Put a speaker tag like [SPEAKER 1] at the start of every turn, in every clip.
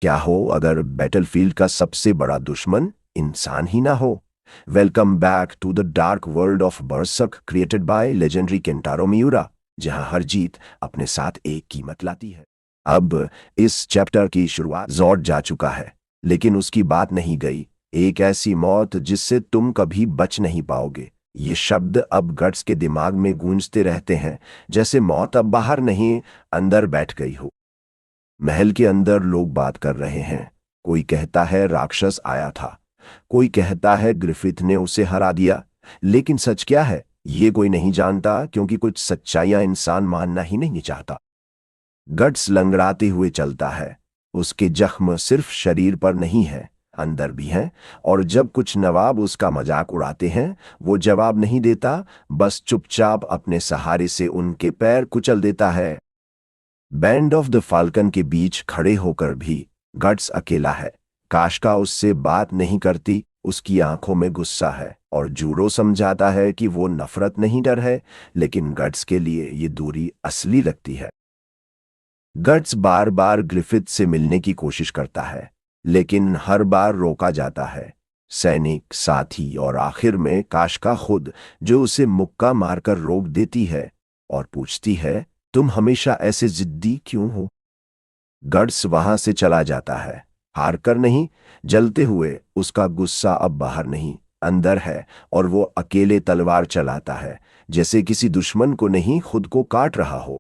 [SPEAKER 1] क्या हो अगर बैटलफील्ड का सबसे बड़ा दुश्मन इंसान ही ना हो। Welcome back to the dark world of Berserk created by legendary Kentaro Miura, जहां हर जीत अपने साथ एक कीमत लाती है। अब इस चैप्टर की शुरुआत जॉर्ड जा चुका है, लेकिन उसकी बात नहीं गई। एक ऐसी मौत जिससे तुम कभी बच नहीं पाओगे। ये शब्द अब गट्स के दिमाग में गूंजते रहते हैं, जैसे मौत अब बाहर नहीं, अंदर बैठ गई हो। महल के अंदर लोग बात कर रहे हैं। कोई कहता है राक्षस आया था, कोई कहता है ग्रिफिथ ने उसे हरा दिया। लेकिन सच क्या है ये कोई नहीं जानता, क्योंकि कुछ सच्चाइयां इंसान मानना ही नहीं चाहता। गट्स लंगड़ाते हुए चलता है। उसके जख्म सिर्फ शरीर पर नहीं है, अंदर भी हैं। और जब कुछ नवाब उसका मजाक उड़ाते हैं, वो जवाब नहीं देता, बस चुपचाप अपने सहारे से उनके पैर कुचल देता है। बैंड ऑफ द फाल्कन के बीच खड़े होकर भी गट्स अकेला है। काशका उससे बात नहीं करती। उसकी आंखों में गुस्सा है और जूरो समझाता है कि वो नफरत नहीं, डर है। लेकिन गट्स के लिए ये दूरी असली लगती है। गट्स बार बार ग्रिफिथ से मिलने की कोशिश करता है, लेकिन हर बार रोका जाता है। सैनिक, साथी और आखिर में काशका खुद, जो उसे मुक्का मारकर रोक देती है और पूछती है, तुम हमेशा ऐसे जिद्दी क्यों हो। गट्स वहां से चला जाता है, हार कर नहीं, जलते हुए। उसका गुस्सा अब बाहर नहीं, अंदर है। और वो अकेले तलवार चलाता है, जैसे किसी दुश्मन को नहीं, खुद को काट रहा हो।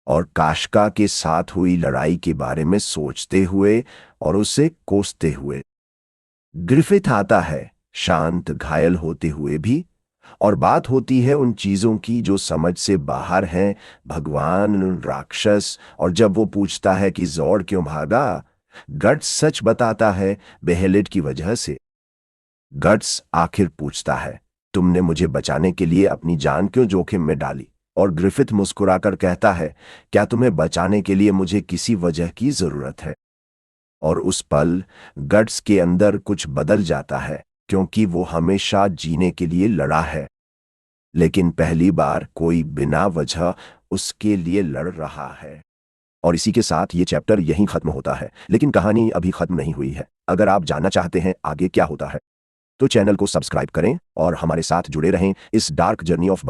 [SPEAKER 1] और काशका के साथ हुई लड़ाई के बारे में सोचते हुए और उसे कोसते हुए। ग्रिफिथ आता है, शांत, घायल होते हुए भी। और बात होती है उन चीजों की जो समझ से बाहर हैं, भगवान, राक्षस। और जब वो पूछता है कि जॉर्ड क्यों भागा, गट्स सच बताता है, बेहेलिट की वजह से। गट्स आखिर पूछता है, तुमने मुझे बचाने के लिए अपनी जान क्यों जोखिम में डाली। और ग्रिफिथ मुस्कुराकर कहता है, क्या तुम्हें बचाने के लिए मुझे किसी वजह की जरूरत है। और उस पल गट्स के अंदर कुछ बदल जाता है, क्योंकि वो हमेशा जीने के लिए लड़ा है। लेकिन पहली बार कोई बिना वजह उसके लिए लड़ रहा है। और इसी के साथ ये चैप्टर यहीं खत्म होता है, लेकिन कहानी अभी खत्म नहीं हुई है। अगर आप जानना चाहते हैं आगे क्या होता है, तो चैनल को सब्सक्राइब करें और हमारे साथ जुड़े रहें इस डार्क जर्नी ऑफ बर्सक